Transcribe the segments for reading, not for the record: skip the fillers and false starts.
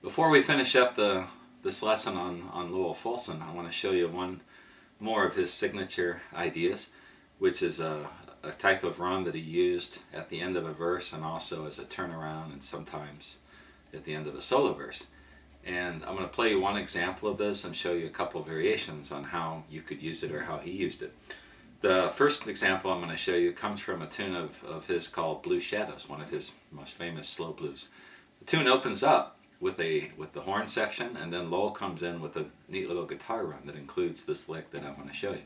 Before we finish up this lesson on Lowell Fulson, I want to show you one more of his signature ideas, which is a type of run that he used at the end of a verse and also as a turnaround and sometimes at the end of a solo verse. And I'm going to play you one example of this and show you a couple of variations on how you could use it or how he used it. The first example I'm going to show you comes from a tune of his called Blue Shadows, one of his most famous slow blues. The tune opens up with the horn section, and then Lowell comes in with a neat little guitar run that includes this lick that I want to show you.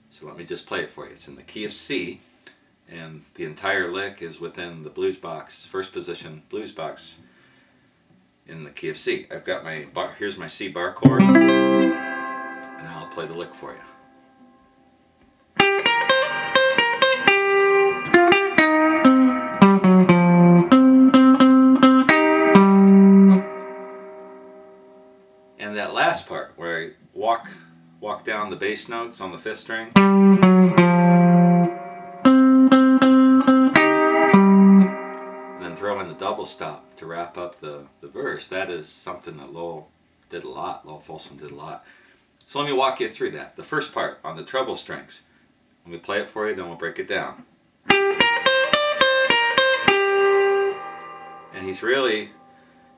So let me just play it for you. It's in the key of C, and the entire lick is within the blues box, first position blues box in the key of C. I've got my bar, here's my C bar chord, and I'll play the lick for you. And that last part where I walk down the bass notes on the fifth string, and then throw in the double stop to wrap up the verse, that is something that Lowell did a lot, Lowell Fulson did a lot. So let me walk you through that. The first part on the treble strings. Let me play it for you, then we'll break it down. And he's really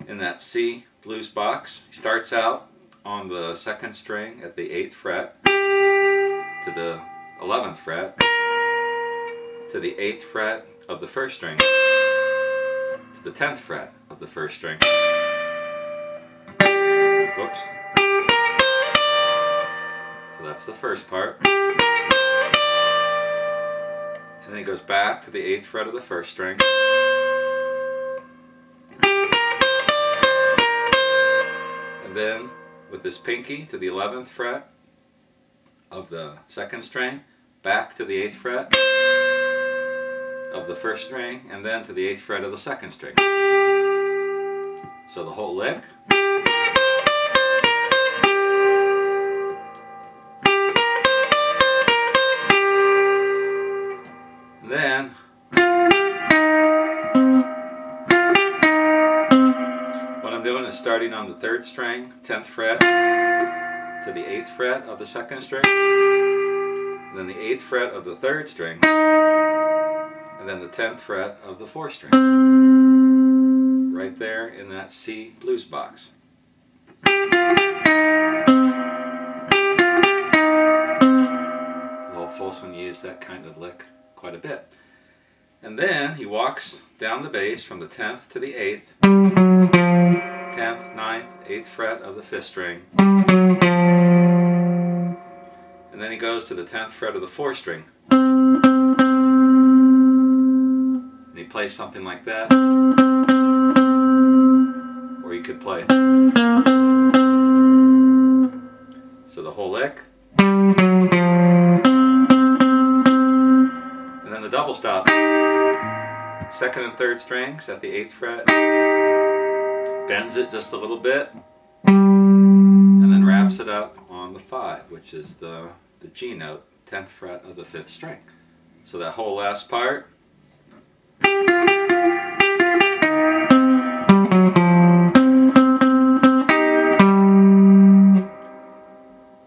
in that C blues box. He starts out on the second string at the 8th fret to the 11th fret to the 8th fret of the first string to the 10th fret of the first string. Whoops. So that's the first part. And then he goes back to the 8th fret of the first string. And then with his pinky to the 11th fret of the second string, back to the 8th fret of the first string, and then to the 8th fret of the second string. So the whole lick. And then doing is starting on the 3rd string, 10th fret to the 8th fret of the 2nd string, and then the 8th fret of the 3rd string, and then the 10th fret of the 4th string. Right there in that C blues box. Lowell Fulson used that kind of lick quite a bit. And then he walks down the bass from the 10th to the 8th, 10th, 9th, 8th fret of the 5th string, and then he goes to the 10th fret of the 4th string, and he plays something like that, or you could play so the whole lick, and then the double stop, 2nd and 3rd strings at the 8th fret, bends it just a little bit, and then wraps it up on the 5, which is the G note, 10th fret of the 5th string. So that whole last part.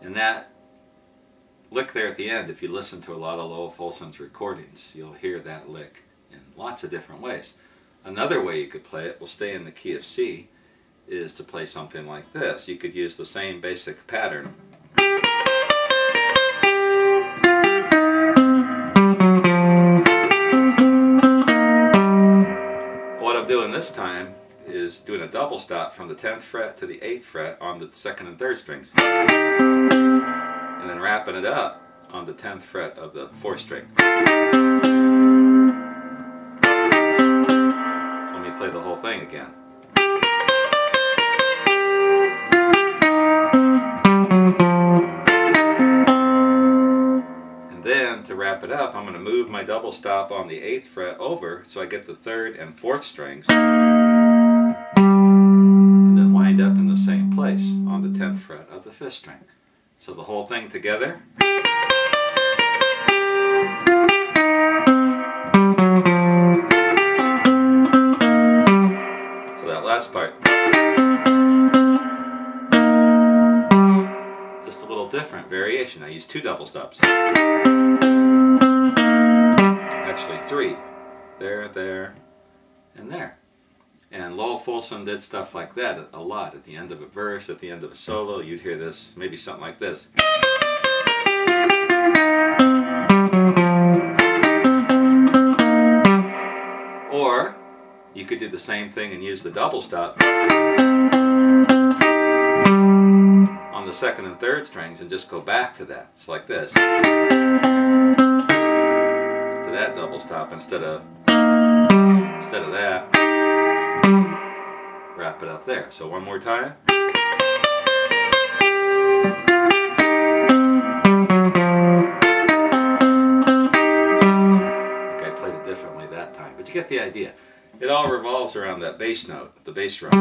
And that lick there at the end, if you listen to a lot of Lowell Fulson's recordings, you'll hear that lick in lots of different ways. Another way you could play it, we'll stay in the key of C, is to play something like this. You could use the same basic pattern. What I'm doing this time is doing a double stop from the 10th fret to the 8th fret on the 2nd and 3rd strings, and then wrapping it up on the 10th fret of the 4th string. Play the whole thing again. And then to wrap it up, I'm going to move my double stop on the 8th fret over so I get the 3rd and 4th strings, and then wind up in the same place on the 10th fret of the 5th string. So the whole thing together. last part. little different variation. I use 2 double stops. Actually 3. There, there, and there. And Lowell Fulson did stuff like that a lot. At the end of a verse, at the end of a solo, you'd hear this, maybe something like this. Or you could do the same thing and use the double stop on the 2nd and 3rd strings and just go back to that. It's like this. To that double stop instead of that. Wrap it up there. So one more time. Okay, I played it differently that time, but you get the idea. It all revolves around that bass note, the bass drum.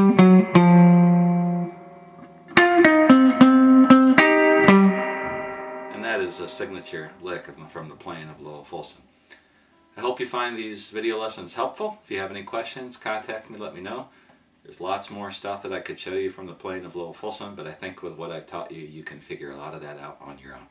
And that is a signature lick from the playing of Lowell Fulson. I hope you find these video lessons helpful. If you have any questions, contact me, let me know. There's lots more stuff that I could show you from the playing of Lowell Fulson, but I think with what I've taught you, you can figure a lot of that out on your own.